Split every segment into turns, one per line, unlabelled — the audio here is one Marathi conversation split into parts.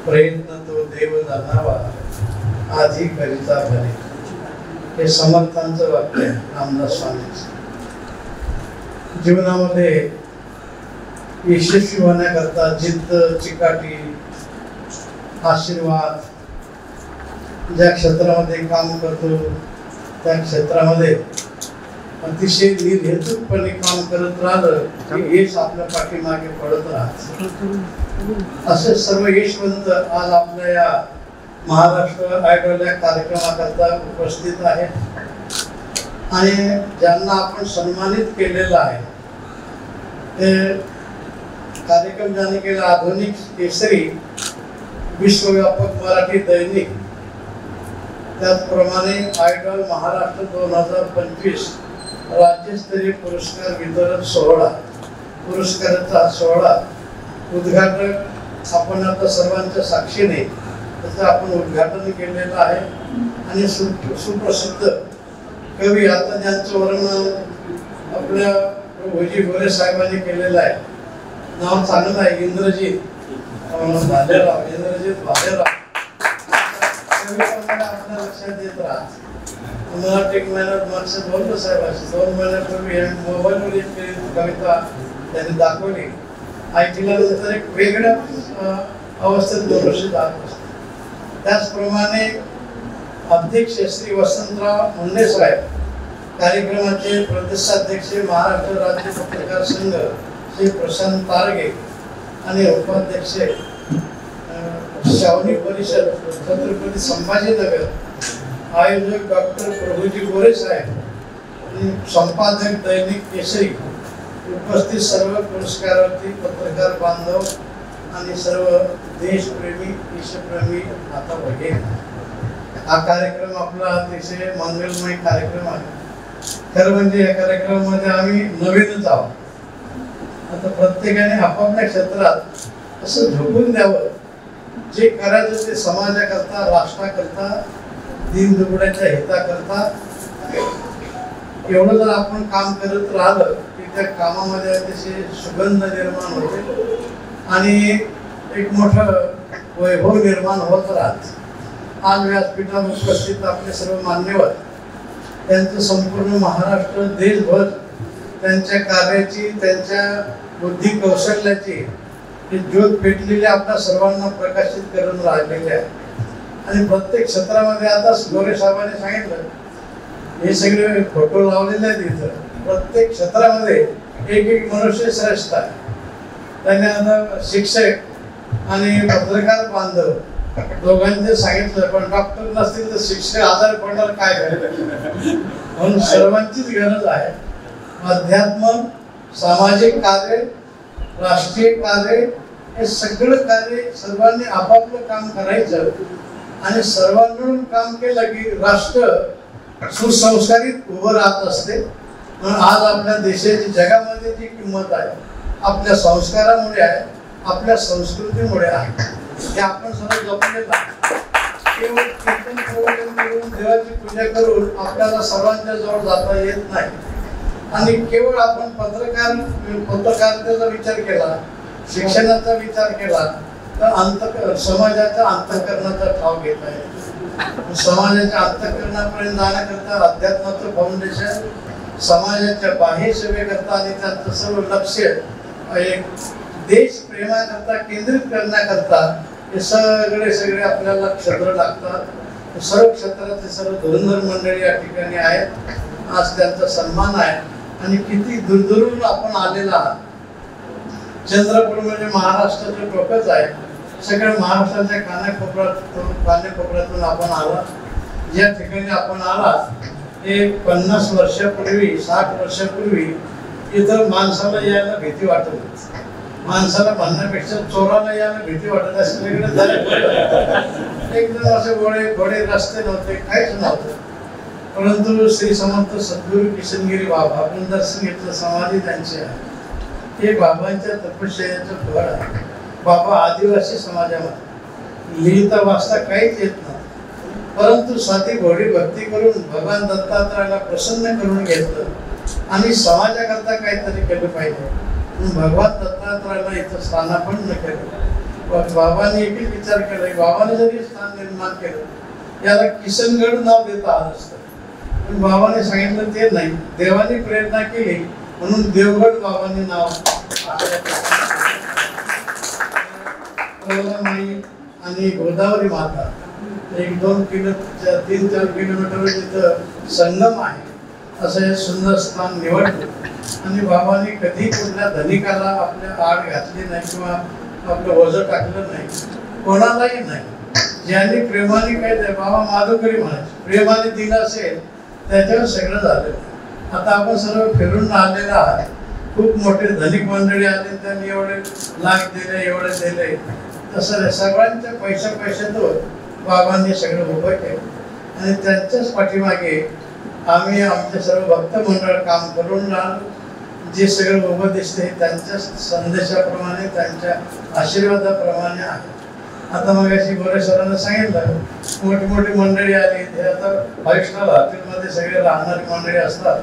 प्रयत्न तो देव जाणावा आधी करिता भले, हे समर्थांचं वाक्य आहे रामदास स्वामींचं. जीवनामध्ये यशस्वी होण्याकरता जिद्द, चिकाटी, आशीर्वाद, ज्या क्षेत्रामध्ये काम करतो त्या क्षेत्रामध्ये अतिशय निर्हेतुकपणे काम करत राहिलं की यश आपल्या पाठीमागे पडत राहत. असे सर्व यशवंत आज आपल्या या महाराष्ट्र आयडॉल या कार्यक्रमाकरता उपस्थित आहेत आणि ज्यांना आपण सन्मानित केलेलं आहे ते कार्यक्रम ज्याने केला आधुनिक केसरी विश्वव्यापक मराठी दैनिक, त्याचप्रमाणे आयडॉल महाराष्ट्र 2025 राज्यस्तरीय पुरस्कार वितरण सोहळा, पुरस्काराचा सोहळा उद्घाटक आपण आता सर्वांच्या साक्षीने त्याचं आपण उद्घाटन केलेलं आहे. आणि सुप्रसिद्ध कवी आता ज्यांचं वर्णन आपल्या भोजी गोरे साहेबांनी केलेलं आहे, नाव चांगलं आहे, इंद्रजित भालेराव. इंद्रजित भालेराव आपल्या लक्षात येत राहत. मला एक महिन्यात माणसं बोललो साहेबांशी, 2 महिन्यापूर्वी मोबाईलवर एक कविता त्यांनी दाखवली, ऐकल्यानंतर एक वेगळ्या अवस्थेत 2 वर्ष जात असते. त्याचप्रमाणे अध्यक्ष श्री वसंतराव मुंडे साहेब, कार्यक्रमाचे प्रदेशाध्यक्ष महाराष्ट्र राज्य पत्रकार संघ श्री प्रशांत तारगे आणि उपाध्यक्ष शावनी परिषद छत्रपती संभाजीनगर, आयोजक डॉक्टर प्रभुजी गोरे साहेब आणि संपादक दैनिक केसरी, उपस्थित सर्व पुरस्कारार्थी पत्रकार बांधव आणि सर्व देशप्रेमी ईशप्रेमी आता भगिनी, हा कार्यक्रम आपला अतिशय मंगलमय कार्यक्रम आहे. खरं म्हणजे या कार्यक्रमामध्ये आम्ही नवीनच आहोत. आता प्रत्येकाने आपापल्या क्षेत्रात असं झोकून द्यावं, जे करायचं ते समाजाकरता, राष्ट्राकरता, दीनदुबळ्याच्या हिताकरता. एवढं जर आपण काम करत राहिलं की त्या कामामध्ये अतिशय सुगंध निर्माण होते आणि एक मोठं वैभव निर्माण होत राहत. आज व्यासपीठावर उपस्थित आपले सर्व मान्यवर, त्यांचं संपूर्ण महाराष्ट्र देशभर त्यांच्या कार्याची, त्यांच्या बुद्धी कौशल्याची ज्योत पेटलेली आपल्या सर्वांना प्रकाशित करून राहिलेले आहे. आणि प्रत्येक क्षेत्रामध्ये आता गोरे साहेबांनी सांगितलं, हे सगळे फोटो लावलेले आहेत इथं. प्रत्येक क्षेत्रामध्ये एक एक मनुष्य श्रेष्ठ आहे. त्याने आता शिक्षक आणि पत्रकार बांधव दोघांचे सांगितलं, पण डॉक्टर नसतील तर शिक्षक आजार पडणार काय करायचं, म्हणून सर्वांचीच गरज आहे. अध्यात्म, सामाजिक कार्य, राष्ट्रीय कार्य, हे सगळं कार्य सर्वांनी आपापलं काम करायचं आणि सर्वांनी काम केलं की राष्ट्र सुसंस्कारित उभं राहत असते. म्हणून आज आपल्या देशाची जगामध्ये जी किंमत आहे आपल्या संस्कारामुळे आहे, आपल्या संस्कृतीमुळे आहे. हे आपण सर्व जपलेलं आहे. केवळ कीर्तन करून देवाची पूजा करून आपल्याला सर्वांच्या जवळ जाता येत नाही. आणि केवळ आपण पत्रकारितेचा विचार केला, शिक्षणाचा विचार केला तर समाजाच्या अंतःकरणाचा ठाव घेता येईल. समाजाच्या अंतःकरणापर्यंत जाण्याकरता अध्यात्माचं फाउंडेशन, समाजाच्या बाह्य सेवेकरता आणि त्यांचं सर्व लक्ष एक देश प्रेमाकरता केंद्रित करण्याकरता हे सगळे आपल्याला क्षेत्र लागतात. सर्व क्षेत्रातले सर्व धुरंधर मंडळी या ठिकाणी आहेत. आज त्यांचा सन्मान आहे आणि किती दूरदूरून आपण आलेला आहात. चंद्रपूर म्हणजे महाराष्ट्राचं टोकच आहे. सगळ्या महाराष्ट्राच्या कानाकोपऱ्यातून आपण आला. ज्या ठिकाणी आपण आलात एक 50 वर्षापूर्वी, 60 वर्षापूर्वी इथं माणसाला यायला भीती वाटत होती. माणसाला म्हणण्यापेक्षा चोराला यायला भीती वाटत असेल वेगळं झालं. एकदम असे घोडे रस्ते नव्हते, काहीच नव्हतं. परंतु श्री समर्थ सद्गुरू किशनगिरी बाबा, आपण दर्शन घेतलं, समाधी त्यांची आहे. हे बाबांच्या तपश्चर्याचं फळ आहे. बाबा आदिवासी समाजामध्ये लिहिता वाचता काहीच येत नव्हतं, परंतु साधी घोडी भक्ती करून भगवान दत्तात्रयाला प्रसन्न करून घेतलं आणि समाजाकरता काहीतरी केलं पाहिजे म्हणून भगवान दत्तात्रयाला इथं स्थानापन्न केलं. बाबांनी एकच विचार केला, बाबाने जरी स्थान निर्माण केलं याला किशनगड नाव देता आलं असतं, पण बाबाने सांगितलं ते नाही, देवाने प्रेरणा केली म्हणून देवगड बाबांनी नाव. आणि गोदावरी माता 1-2 किलो 3-4 किलोमीटर तिथं संगम आहे, असं हे सुंदर स्थान निवडलं. आणि बाबांनी कधी कुठल्या धनिकाला आपल्या आड घातली नाही किंवा आपलं वजन टाकलं नाही, कोणालाही नाही. ज्यांनी प्रेमाने काय ते बाबा माधुकरी म्हणायचे, प्रेमाने दिलं असेल त्याच्यावर सगळं झालं. आता आपण सर्व फिरून आलेलं आहात, खूप मोठे धनिक मंडळी आले, त्यांनी एवढे लाख दिले, एवढे दिले, तसं सगळ्यांच्या पैशातून बाबांनी सगळं उभं केलं. आणि त्यांच्याच पाठीमागे आम्ही आमचे सर्व भक्त मंडळ काम करून राहिलो. जे सगळं उभं दिसते त्यांच्या संदेशाप्रमाणे, त्यांच्या आशीर्वादाप्रमाणे आहे. आता मग अशी गोरे सरांना सांगितलं, मोठी मोठी मंडळी आली, ते आता 5 स्टार हॉटेलमध्ये सगळे राहणारी मंडळी असतात.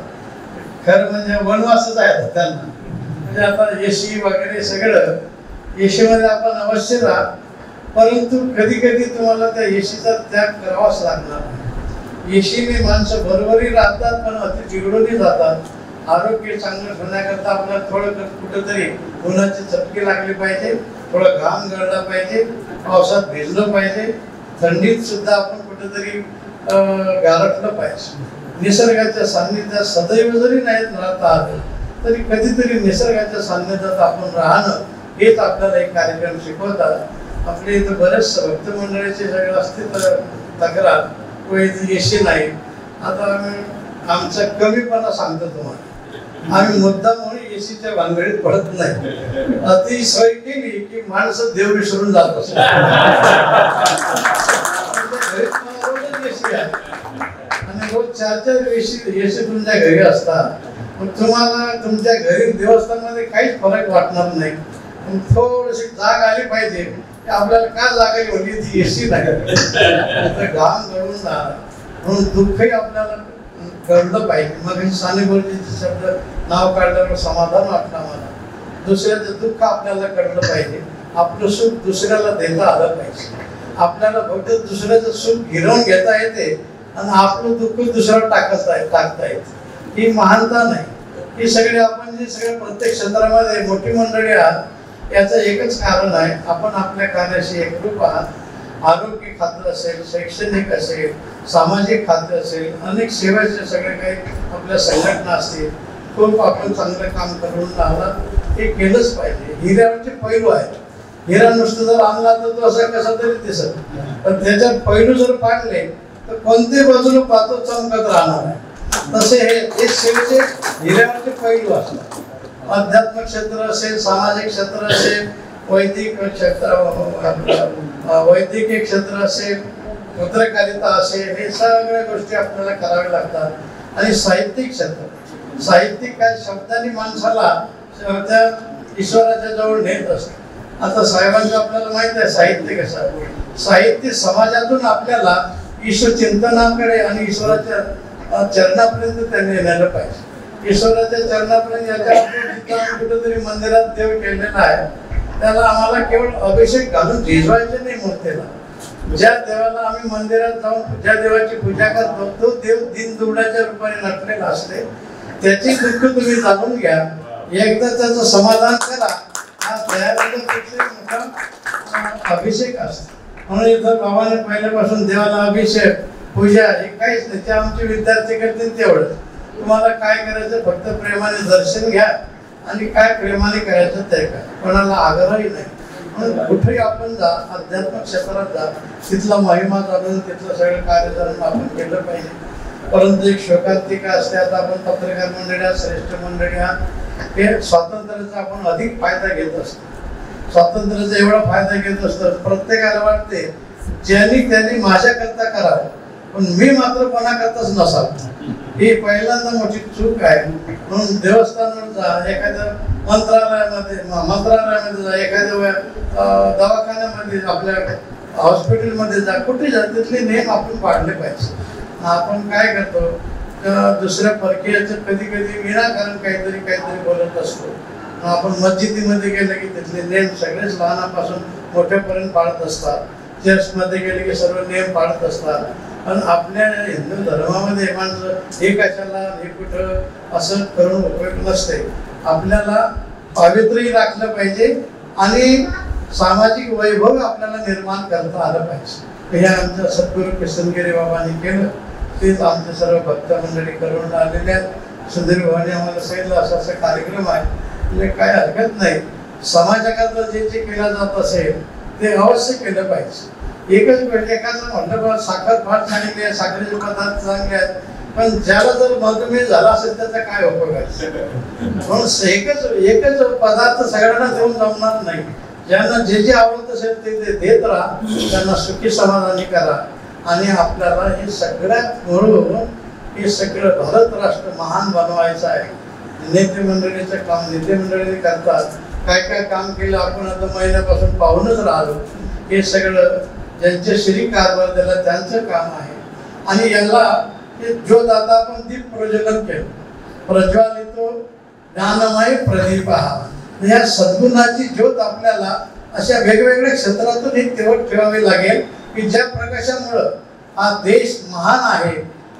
खरं म्हणजे वनवासच आहे त्यांना, म्हणजे आता एसी वगैरे सगळं, एसीमध्ये आपण अवश्य राहा, परंतु कधी कधी तुम्हाला त्या एसीचा त्याग करावाच लागणार. एसीने माणसं बरोबरही राहतात, पण अति चिघडूनही जातात. आरोग्य चांगलं ठेवण्याकरता आपल्याला थोडं कुठंतरी उन्हाची चटकी लागली पाहिजे, थोडं घाम गळला पाहिजे, पावसात भिजलं पाहिजे, थंडीत सुद्धा आपण कुठेतरी गारठलं पाहिजे. निसर्गाच्या सान्निध्यात सदैव जरी नाही राहता आलं तरी कधीतरी निसर्गाच्या सान्निध्यात आपण राहणं हेच आपल्याला एक कार्यक्रम शिकवतात. आपल्या इथं बरेच भक्त मंडळीचे सगळं असते तक्रार, एसी नाही. आता आम्ही आमचा कमीपणा सांगतो तुम्हाला, आम्ही मुद्दाम म्हणून एसीच्या भानगडीत पडत नाही. अति सोय केली की माणसं देव विसरून जात असतात. आणि रोज 4-4 एसी तुमच्या घरी असतात, पण तुम्हाला तुमच्या घरी देवस्थानमध्ये काहीच फरक वाटणार नाही. थोडीशी जाग आली पाहिजे, आपल्याला काय जागा होती ती एसी नाही, घाम गळून जाणार, म्हणून दुःखही आपल्याला कळलं पाहिजे. मग साने गुरुजीचे शब्द नाव काढल्यावर समाधान वाटलं मला. दुसऱ्याचं दुःख आपल्याला कळलं पाहिजे, आपलं सुख दुसऱ्याला देता आलं पाहिजे. आपल्याला फक्त दुसऱ्याचं सुख गिरवून घेता येते आणि आपलं दुःख दुसऱ्याला टाकता येते. ही महानता नाही. ही सगळे आपण जे सगळे प्रत्येक क्षेत्रामध्ये मोठी मंडळी आहात, याचं एकच कारण आहे, आपण आपल्या कार्याशी एकरूप आहात. आरोग्य खातं असेल, शैक्षणिक असेल, सामाजिक खातं असेल, अनेक सेवेचे सगळे काही आपल्या संघटना असतील, खूप आपण चांगलं काम करून आहात. हे केलंच पाहिजे. हिऱ्यावरचे पैलू आहेत. हिरा नुसतं जर आणला तर तो असा कसा तरी दिसत, पण त्याच्यात पैलू जर पाडले तर कोणत्याही बाजूला पातो चमकत राहणार आहे. तसे हे सेवेचे हिऱ्यावरचे पैलू असतात. अध्यात्म क्षेत्र असेल, सामाजिक क्षेत्र असेल, वैदिक क्षेत्र असेल, पत्रकारिता असेल, हे सगळ्या गोष्टी आपल्याला कराव्या लागतात. आणि साहित्यिक क्षेत्र, साहित्यिक काय शब्दांनी माणसाला त्या ईश्वराच्या जवळ नेत असते. आता साहेबांचं आपल्याला माहित आहे साहित्य कसं आहे. साहित्य समाजातून आपल्याला ईश्वर चिंतनाकडे आणि ईश्वराच्या चरणापर्यंत त्यांनी नेलं पाहिजे. ईश्वराच्या चरणापर्यंत याच्या कुठेतरी मंदिरात देव केलेला आहे, त्याला आम्हाला केवळ अभिषेक घालून झिजवायचे नाही मूर्तीला. ज्या देवाला आम्ही मंदिरात जाऊन ज्या देवाची पूजा करतो तो देव दीनदुबळ्याच्या रूपाने नटलेला असते. त्याची दुःख तुम्ही जाणून घ्या, एकदा त्याचं समाधान करा. हा दयानंदपेक्षा मोठा अभिषेक असतो. म्हणून इथं बाबाने पहिल्यापासून देवाला अभिषेक पूजा हे काहीच नाही. ते आमचे विद्यार्थी करतील तेवढं. तुम्हाला काय करायचं, फक्त प्रेमाने दर्शन घ्या आणि काय प्रेमाने करायचं ते काय, कोणाला आग्रहही नाही. म्हणून कुठेही आपण जा, अध्यात्म क्षेत्रात जा, तिथला महिमा जाणून तिथलं सगळं कार्य जाणून आपण केलं पाहिजे. परंतु एक शोकांतिका असते. आता आपण पत्रकार मंडळी आहात, श्रेष्ठ मंडळी आहात, हे स्वातंत्र्याचा आपण अधिक फायदा घेत असतो. स्वातंत्र्याचा एवढा फायदा घेत असतो, प्रत्येकाला वाटते ज्यांनी त्यांनी माझ्याकरता करावं, पण मी मात्र कोणाकरताच नसावं. ही पहिल्यांदा मोठी चूक आहे. म्हणून देवस्थानावर जा, एखाद्या मंत्रालयामध्ये जा, एखाद्या दवाखान्यामध्ये, आपल्या हॉस्पिटलमध्ये जा, कुठे जा, तिथले नियम आपण पाळले पाहिजे. आपण काय करतो, दुसऱ्या परकीयाचं कधी कधी विनाकारण काहीतरी बोलत असतो. आपण मस्जिदीमध्ये गेलं की तिथले नियम सगळेच लहानापासून मोठ्यापर्यंत पाळत असतात, चर्चमध्ये गेले की सर्व नियम पाळत असतात. पण आपल्या हिंदू धर्मामध्ये माणसं हे कशाला हे कुठं असं करून उपयोग नसते. आपल्याला पावित्र्य राखलं पाहिजे आणि सामाजिक वैभव आपल्याला निर्माण करता आलं पाहिजे. हे आमच्या सद्गुरू किशनगिरी बाबांनी केलं, तेच आमचे सर्व भक्त मंडळी करून आलेले आहेत. सुधीर भावाने आम्हाला सांगितलं असं असं कार्यक्रम आहे, म्हणजे काय हरकत नाही. समाजाकरता जे जे केलं जात असेल ते अवश्य केलं पाहिजे. एकच वेळ एखादं म्हटलं बाबा साखर फार चांगली आहे, साखरेचे पदार्थ चांगले आहेत, पण ज्याला जर मधुमेह झाला असेल त्याचा काय उपयोग आहे. म्हणून एकच पदार्थ सगळ्यांना देऊन जमणार नाही. ज्यांना जे जे आवडत असेल ते देत राहा, त्यांना सुखी समाधानी करा. आणि आपल्याला हे सगळ्यात मिळून हे सगळं भारत राष्ट्र महान बनवायचं आहे. नेते मंडळीचं काम नेते मंडळी करतात, काय काय काम केलं आपण आता महिन्यापासून पाहूनच राहिलो. हे सगळं ज्यांचे श्री कारभार दिला त्यांचं काम आहे. आणि याला जो दादा आपण दीप प्रज्वलन केलं, प्रज्वालितो ज्ञानमय प्रदीप हा, या सद्गुणाची ज्योत आपल्याला अशा वेगवेगळ्या क्षेत्रातून ही तेवढ ठेवावी लागेल की ज्या प्रकाशामुळं हा देश महान आहे.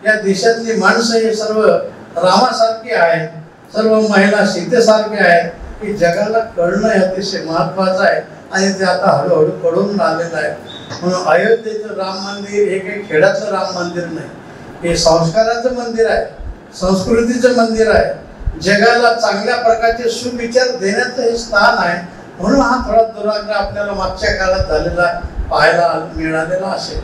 या देशातली माणसं हे सर्व रामासारखी आहेत, सर्व महिला सीतेसारखे आहेत, की जगाला कळणं हे अतिशय महत्वाचं आहे. आणि ते आता हळूहळू कळून आलेलं आहे. म्हणून अयोध्येचं राम मंदिर हे काही खेड्याचं राम मंदिर नाही, हे संस्काराचं मंदिर आहे, संस्कृतीचं मंदिर आहे. जगाला चांगल्या प्रकारचे सुविचार देण्याचं हे स्थान आहे. म्हणून हा थोडा दुराग्रह आपल्याला मागच्या काळात झालेला पाहायला मिळालेला असेल.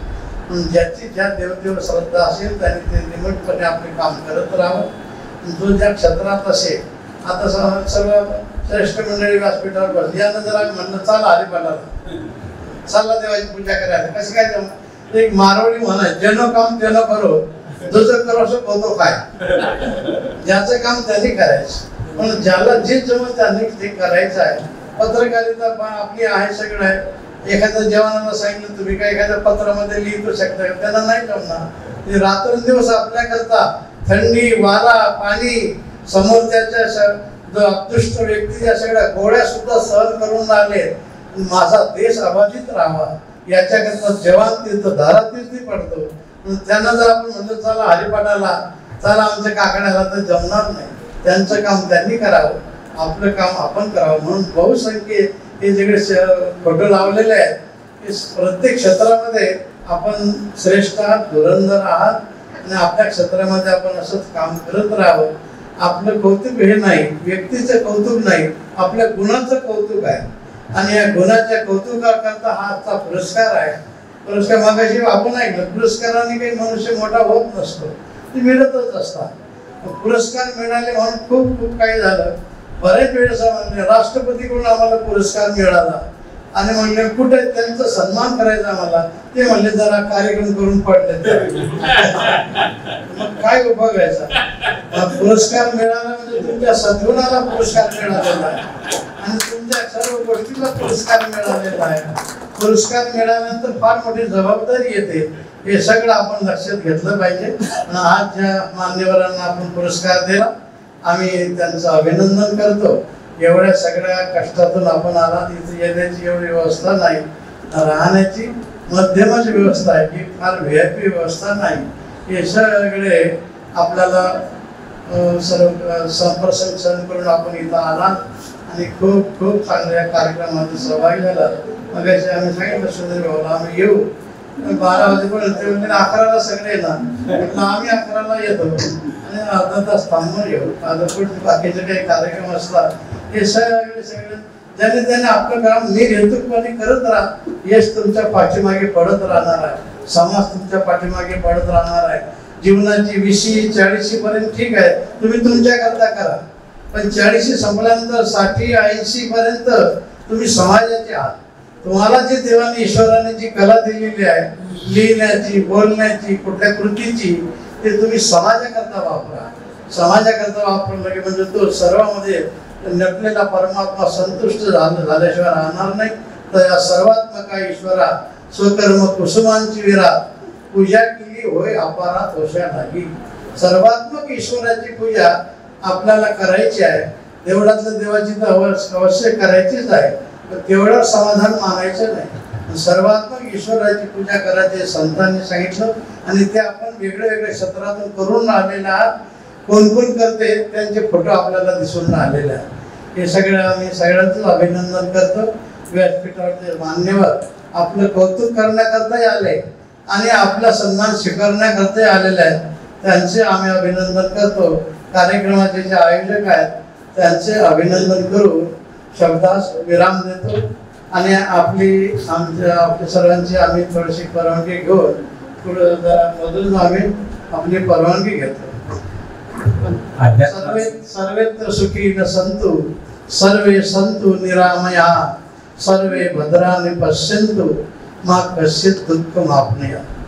ज्याची ज्या देवतेवर श्रद्धा असेल त्यांनी ते निमूटपणे आपले काम करत राहावं. जो ज्या क्षेत्रात असेल, आता सर्व श्रेष्ठ मंडळी व्यासपीठावर बसली, यांना जरा म्हणलं चाला हरिपाठाला, चालला देवाची पूजा करायला. कसं काय जमलं? एक मारवाडी म्हण आहे, ज्यानं काम त्यानं करो, तुझं करो असं होतो काय. ज्याचं काम त्यांनी करायचं, पण ज्याला जे जमत त्यांनी ते करायचं आहे. पत्रकारिता आपली आहे, सगळं आहे. एखाद्या जवानाला सांगितलं तुम्ही काय एखाद्या पत्रामध्ये लिहितो शकता, त्यांना नाही जमणार. ते रात्रंदिवस आपल्याकरता थंडी वारा पाणी समोरच्या जो अदृष्ट व्यक्तीच्या सगळ्या गोळ्या सुद्धा सहन करून आले. माझा देश अबाधित राहावा याच्याकरता जवान तीर्थ धारा तीर्थी पडतो. त्यांना जर आपण म्हणतो चला हरिपाठाला, चला आमच्या काकड्याला, तर जमणार नाही. त्यांचं काम त्यांनी करावं, आपलं काम आपण करावं. म्हणून बहुसंख्य हे सगळे फोटो लावलेले आहेत. प्रत्येक क्षेत्रामध्ये आपण श्रेष्ठ आहात, धुरंधर आहात आणि आपल्या क्षेत्रामध्ये आपण असंच काम करत राहावं. आपलं कौतुक हे नाही, व्यक्तीचं कौतुक नाही, आपल्या गुणाचं कौतुक आहे. आणि या गुणाच्या कौतुकाकरता हा आजचा पुरस्कार आहे. पुरस्कार मागाशी आपण ऐकलं, पुरस्काराने काही मनुष्य मोठा होत नसतो, ते मिळतच असतात. पुरस्कार मिळाले म्हणून खूप खूप काही झालं. बरेच वेळेस म्हणले राष्ट्रपतीकडून आम्हाला पुरस्कार मिळाला आणि म्हणले कुठे त्यांचा सन्मान करायचा आम्हाला, ते म्हणले जरा कार्यक्रम करून पडले. मग काय उपयोगायचा? पुरस्कार मिळाला म्हणजे तुमच्या सद्गुणाला पुरस्कार मिळालेला आहे आणि तुमच्या सर्व गोष्टीला पुरस्कार मिळालेला आहे. पुरस्कार मिळाल्यानंतर फार मोठी जबाबदारी येते. हे सगळं आपण लक्षात घेतलं पाहिजे. आज ज्या मान्यवरांना आपण पुरस्कार दिला, आम्ही त्यांचं अभिनंदन करतो. एवढ्या सगळ्या कष्टातून आपण आला, इथे येण्याची एवढी व्यवस्था नाही, राहण्याची मध्यमच व्यवस्था आहे, की फार VIP व्यवस्था नाही. हे सगळे आपल्याला सर्व संप्रसंग सहन करून आपण इथं आला आणि खूप खूप चांगल्या कार्यक्रमात सहभागी झाला. मग आम्ही सांगितलं सुंदर भाऊला आम्ही येऊ, 12 वाजेपर्यंत ते म्हणजे 11ला सगळे येणार, आम्ही 11ला येतो आणि अर्धा तास थांबून येऊ. आता पुढे बाकीचे काही कार्यक्रम असतात हे सगळे ज्याने त्याने आपलं काम निर्हेतुकपणे करत राहा. यश तुमच्या पाठीमागे पडत राहणार आहे, समाज तुमच्या पाठीमागे पडत राहणार आहे. जीवनाची 20-40 पर्यंत ठीक आहे, तुम्ही तुमच्या करता करा, पण 40 संपल्यानंतर 60-80 पर्यंत तुम्ही समाजाचे आहात. तुम्हाला जे देवाने ईश्वराने जी कला दिलेली आहे लिहिण्याची, बोलण्याची, कुठल्या कृतीची, ते तुम्ही समाजाकरता वापरा. समाजाकरता वापरलं की म्हणजे तो सर्वांमध्ये नटलेला परमात्मा संतुष्ट झाल्याशिवाय राहणार नाही. तर या सर्वात्मका ईश्वरा स्वकर्म कुसुमांची विरात पूजा केली होय अपारात होशा नाही. सर्वात्मक ईश्वराची पूजा आपल्याला करायची आहे. देवळातल्या देवाची तर अवश्य करायचीच आहे, पण तेवढं समाधान मानायचं नाही, सर्वात्मक ईश्वराची पूजा करायची संतांनी सांगितलं आणि ते आपण वेगळ्या वेगळ्या क्षेत्रातून करून राहिलेले आहात. कोण कोण करते त्यांचे फोटो आपल्याला दिसून आलेले आहेत. हे सगळं आम्ही सगळ्यांचं अभिनंदन करतो. व्यासपीठावरचे मान्यवर आपलं कौतुक करण्याकरताही आले आणि आपला सन्मान स्वीकारण्याकरताही आलेले आहेत. त्यांचे आम्ही अभिनंदन करतो. कार्यक्रमाचे जे आयोजक आहेत त्यांचे अभिनंदन करून शब्दास विराम देतो आणि आपल्या सर्वांची आम्ही थोडीशी परवानगी घेऊन पुढे मधून आम्ही आपली परवानगी घेतो. सर्वेत्र सुखी न संतु सर्वे संतु निरामया सर्वे भद्राणि पश्यन्तु मा कश्चित् दुःखमाप्नुयात्.